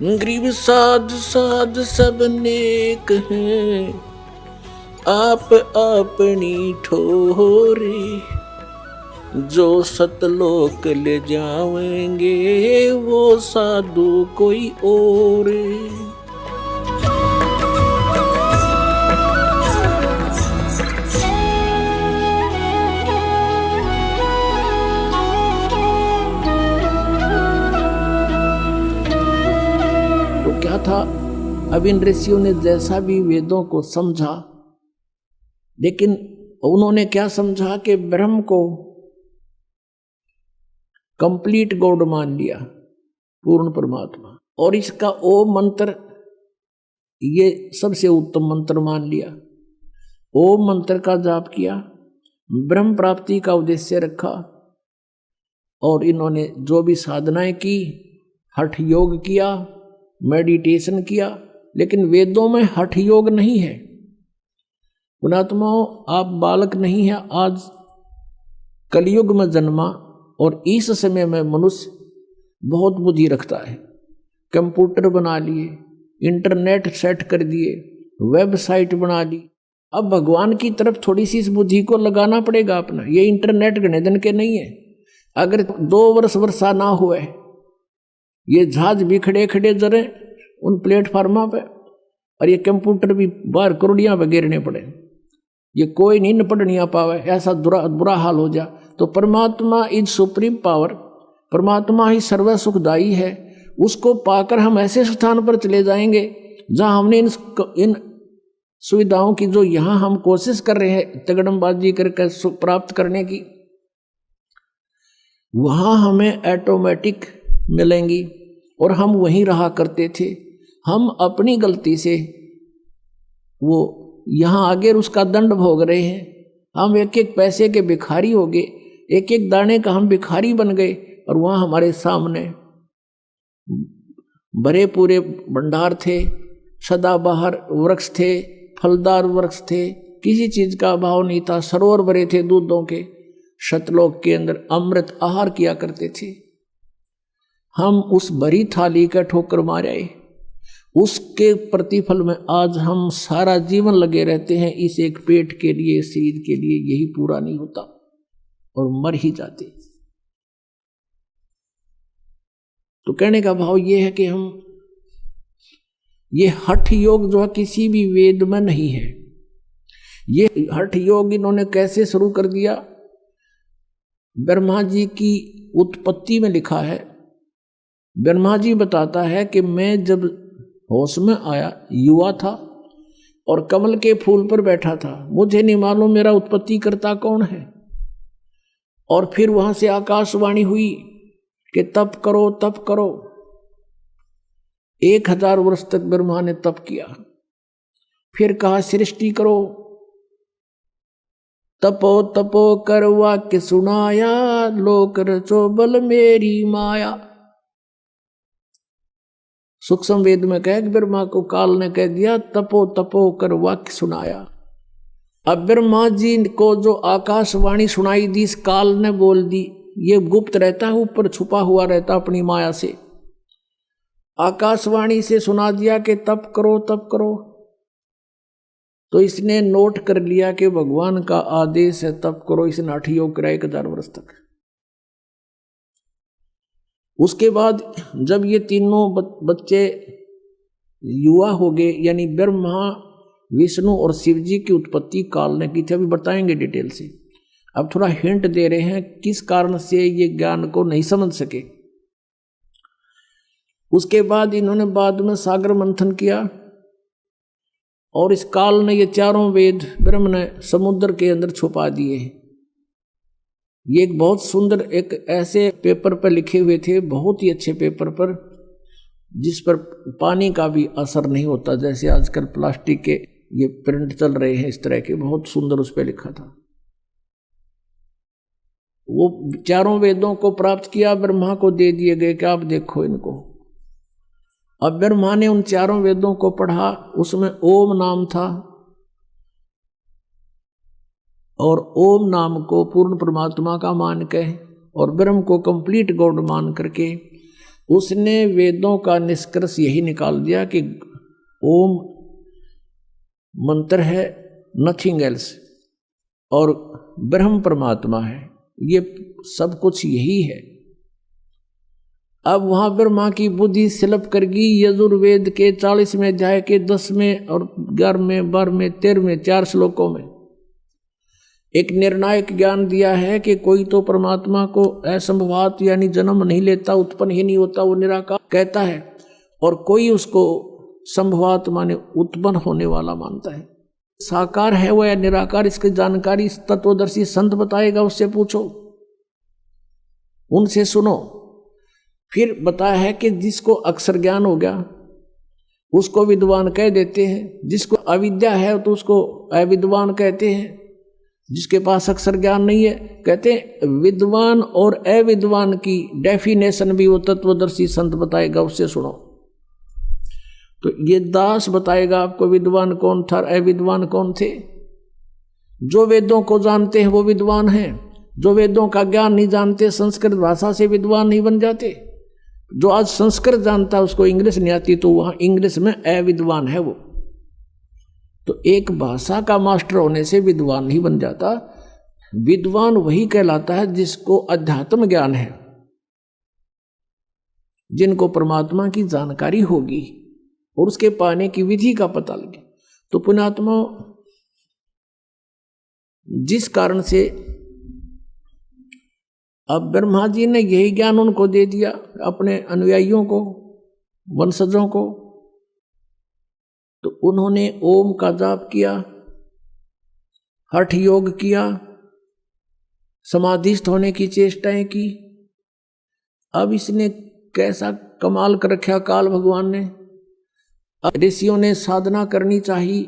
Grieve साध साध सब नेक हैं, आप अपनी ठोरे। जो सतलोक ले जाएंगे वो साधु कोई और। तो क्या था, अब इन ऋषियों ने जैसा भी वेदों को समझा, लेकिन उन्होंने क्या समझा कि ब्रह्म को कंप्लीट गॉड मान लिया, पूर्ण परमात्मा, और इसका ओम मंत्र ये सबसे उत्तम मंत्र मान लिया। ओम मंत्र का जाप किया, ब्रह्म प्राप्ति का उद्देश्य रखा, और इन्होंने जो भी साधनाएं की, हठ योग किया, मेडिटेशन किया। लेकिन वेदों में हठ योग नहीं है। पुणात्माओं, आप बालक नहीं है, आज कलयुग में जन्मा, और इस समय में मनुष्य बहुत बुद्धि रखता है। कंप्यूटर बना लिए, इंटरनेट सेट कर दिए, वेबसाइट बना ली। अब भगवान की तरफ थोड़ी सी इस बुद्धि को लगाना पड़ेगा अपना। ये इंटरनेट गणे दिन के नहीं है। अगर 2 वर्ष वर्षा ना हुए, ये जहाज भी खड़े खड़े जरे उन प्लेटफार्मों पे, और ये कंप्यूटर भी बाहर करोड़ियां पे गिरने पड़े, ये कोई नहीं निपट नहीं पावे, ऐसा बुरा हाल हो जा। तो परमात्मा इज सुप्रीम पावर, परमात्मा ही सर्व सुखदायी है। उसको पाकर हम ऐसे स्थान पर चले जाएंगे जहां हमने इन सुविधाओं की, जो यहां हम कोशिश कर रहे हैं तगड़मबाजी करके प्राप्त करने की, वहां हमें ऑटोमेटिक मिलेंगी। और हम वहीं रहा करते थे। हम अपनी गलती से वो यहां आगे उसका दंड भोग रहे हैं। हम एक एक पैसे के भिखारी हो गए, एक एक दाने का हम भिखारी बन गए, और वहां हमारे सामने भरे पूरे भंडार थे, सदाबहार वृक्ष थे, फलदार वृक्ष थे, किसी चीज का अभाव नहीं था, सरोवर भरे थे दूधों के, सतलोक के अंदर अमृत आहार किया करते थे। हम उस भरी थाली का ठोकर मारे, उसके प्रतिफल में आज हम सारा जीवन लगे रहते हैं इस एक पेट के लिए, शरीर के लिए। यही पूरा नहीं होता और मर ही जाते। तो कहने का भाव ये है कि हम ये हठ योग जो है किसी भी वेद में नहीं है। ये हठ योग इन्होंने कैसे शुरू कर दिया? ब्रह्मा जी की उत्पत्ति में लिखा है। ब्रह्मा जी बताता है कि मैं जब होश में आया, युवा था और कमल के फूल पर बैठा था, मुझे नहीं मालूम मेरा उत्पत्ति करता कौन है। और फिर वहां से आकाशवाणी हुई कि तप करो तप करो। 1000 वर्ष तक ब्रह्मा ने तप किया। फिर कहा सृष्टि करो, तपो तपो कर वाक्य सुनाया, लोक रचो बल मेरी माया। सूक्ष्म वेद में कह, ब्रह्मा को काल ने कह दिया तपो तपो कर वाक्य सुनाया। अब ब्रह्मा जी को जो आकाशवाणी सुनाई दी, इस काल ने बोल दी। ये गुप्त रहता है, ऊपर छुपा हुआ रहता अपनी माया से। आकाशवाणी से सुना दिया कि तप करो तप करो। तो इसने नोट कर लिया कि भगवान का आदेश है तप करो। इसने हठ योग कराया 1000 वर्ष तक। उसके बाद जब ये तीनों बच्चे युवा हो गए, यानी ब्रह्मा, विष्णु और शिव जी की उत्पत्ति काल ने की थी। अभी बताएंगे डिटेल से। अब थोड़ा हिंट दे रहे हैं किस कारण से ये ज्ञान को नहीं समझ सके। उसके बाद इन्होंने बाद में सागर मंथन किया, और इस काल ने ये 4 वेद ब्रह्म ने समुद्र के अंदर छुपा दिए। ये एक बहुत सुंदर एक ऐसे पेपर पर लिखे हुए थे, बहुत ही अच्छे पेपर पर, जिस पर पानी का भी असर नहीं होता, जैसे आजकल प्लास्टिक के ये प्रिंट चल रहे हैं इस तरह के। बहुत सुंदर उस पर लिखा था। वो 4 वेदों को प्राप्त किया, ब्रह्मा को दे दिए गए कि आप देखो इनको। अब ब्रह्मा ने उन 4 वेदों को पढ़ा, उसमें ओम नाम था, और ओम नाम को पूर्ण परमात्मा का मान के और ब्रह्म को कंप्लीट गॉड मान करके उसने वेदों का निष्कर्ष यही निकाल दिया कि ओम मंत्र है, नथिंग एल्स, और ब्रह्म परमात्मा है, ये सब कुछ यही है। अब वहां ब्रह्मा की बुद्धि स्लप कर गई। यजुर्वेद के 40वें अध्याय के 10वें और 11वें 12वें 13वें 4 श्लोकों में एक निर्णायक ज्ञान दिया है कि कोई तो परमात्मा को असंभवात यानी जन्म नहीं लेता, उत्पन्न ही नहीं होता, वो निराकार कहता है, और कोई उसको संभवात माने उत्पन्न होने वाला मानता है। साकार है वो या निराकार, इसकी जानकारी तत्वदर्शी संत बताएगा, उससे पूछो, उनसे सुनो। फिर बताया है कि जिसको अक्षर ज्ञान हो गया उसको विद्वान कह देते हैं, जिसको अविद्या है तो उसको अविद्वान कहते हैं, जिसके पास अक्षर ज्ञान नहीं है कहते हैं विद्वान। और अविद्वान की डेफिनेशन भी वो तत्वदर्शी संत बताएगा, उससे सुनो। तो ये दास बताएगा आपको विद्वान कौन था, अविद्वान कौन थे। जो वेदों को जानते हैं वो विद्वान हैं, जो वेदों का ज्ञान नहीं जानते संस्कृत भाषा से विद्वान नहीं बन जाते। जो आज संस्कृत जानता है उसको इंग्लिश नहीं आती तो वहां इंग्लिश में अविद्वान है वो। तो एक भाषा का मास्टर होने से विद्वान नहीं बन जाता। विद्वान वही कहलाता है जिसको अध्यात्म ज्ञान है, जिनको परमात्मा की जानकारी होगी और उसके पाने की विधि का पता लगे। तो पुण्यात्मा, जिस कारण से अब ब्रह्मा जी ने यही ज्ञान उनको दे दिया, अपने अनुयायियों को, वंशजों को, तो उन्होंने ओम का जाप किया, हठ योग किया, समाधिस्थ होने की चेष्टाएं की। अब इसने कैसा कमाल कर रखा काल भगवान ने। ऋषियों ने साधना करनी चाहिए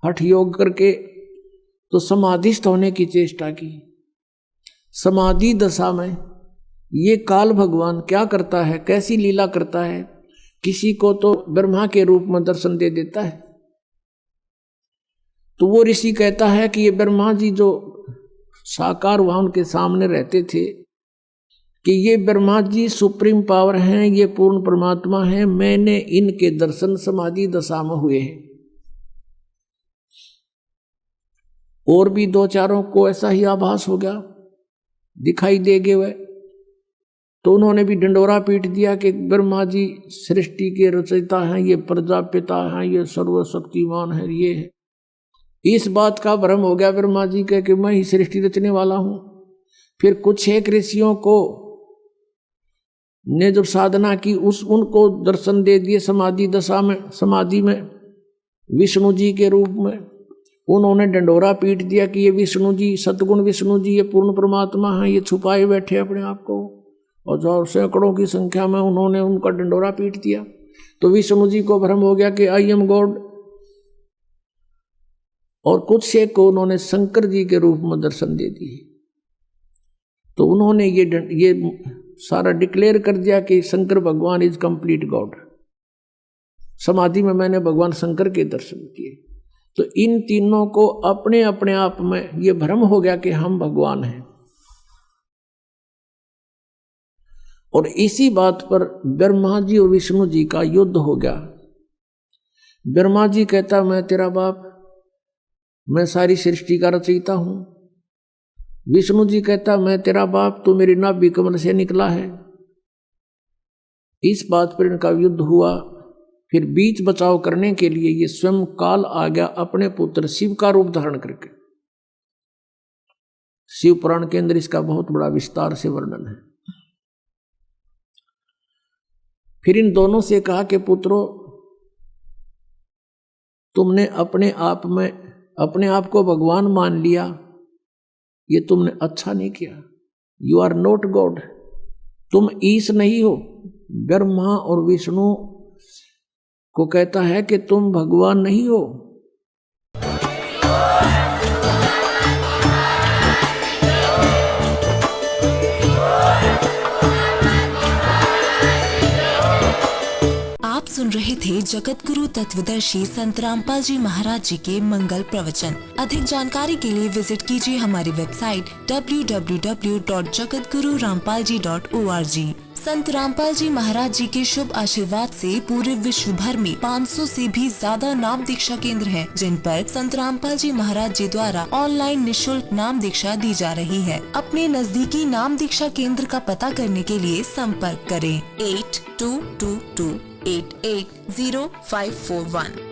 हठ योग करके, तो समाधिस्थ होने की चेष्टा की। समाधि दशा में ये काल भगवान क्या करता है, कैसी लीला करता है। किसी को तो ब्रह्मा के रूप में दर्शन दे देता है। तो वो ऋषि कहता है कि ये ब्रह्मा जी जो साकार वहां उनके सामने रहते थे, कि ये ब्रह्मा जी सुप्रीम पावर हैं, ये पूर्ण परमात्मा हैं, मैंने इनके दर्शन समाधि दशा में हुए हैं। और भी 2-4 को ऐसा ही आभास हो गया, दिखाई देगे वह। तो उन्होंने भी डंडोरा पीट दिया कि ब्रह्मा जी सृष्टि के रचयिता हैं, ये प्रजापिता हैं, ये सर्वशक्तिमान है, ये है। इस बात का भ्रम हो गया ब्रह्मा जी के कि मैं ही सृष्टि रचने वाला हूं। फिर कुछ एक ऋषियों को ने जब साधना की उनको दर्शन दे दिए समाधि दशा में, समाधि में विष्णु जी के रूप में। उन्होंने डंडोरा पीट दिया कि ये विष्णु जी, सतगुण विष्णु जी, ये पूर्ण परमात्मा हैं, ये छुपाए बैठे अपने आप को। और सैकड़ों की संख्या में उन्होंने उनका डंडोरा पीट दिया। तो विष्णु जी को भ्रम हो गया कि आई एम गॉड। और कुछ से को उन्होंने शंकर जी के रूप में दर्शन दे दिए। तो उन्होंने ये सारा डिक्लेयर कर दिया कि शंकर भगवान इज कंप्लीट गॉड। समाधि में मैंने भगवान शंकर के दर्शन किए। तो इन तीनों को अपने अपने आप में ये भ्रम हो गया कि हम भगवान हैं। और इसी बात पर ब्रह्मा जी और विष्णु जी का युद्ध हो गया। ब्रह्मा जी कहता मैं तेरा बाप, मैं सारी सृष्टि का रचयिता हूं। विष्णु जी कहता मैं तेरा बाप, तू मेरी नाभि कमल से निकला है। इस बात पर इनका युद्ध हुआ। फिर बीच बचाव करने के लिए ये स्वयं काल आ गया अपने पुत्र शिव का रूप धारण करके। शिव पुराण के अंदर इसका बहुत बड़ा विस्तार से वर्णन है। फिर इन दोनों से कहा कि पुत्रों, तुमने अपने आप को भगवान मान लिया, ये तुमने अच्छा नहीं किया। यू आर नॉट गॉड, तुम ईश नहीं हो। ब्रह्मा और विष्णु को कहता है कि तुम भगवान नहीं हो। आप सुन रहे थे जगत गुरु तत्वदर्शी संत रामपाल जी महाराज जी के मंगल प्रवचन। अधिक जानकारी के लिए विजिट कीजिए हमारी वेबसाइट www.jagatgururampalji.org। संत रामपाल जी महाराज जी के शुभ आशीर्वाद से पूरे विश्व भर में 500 से भी ज्यादा नाम दीक्षा केंद्र हैं, जिन पर संत रामपाल जी महाराज जी द्वारा ऑनलाइन निशुल्क नाम दीक्षा दी जा रही है। अपने नजदीकी नाम दीक्षा केंद्र का पता करने के लिए संपर्क करें 8222880541।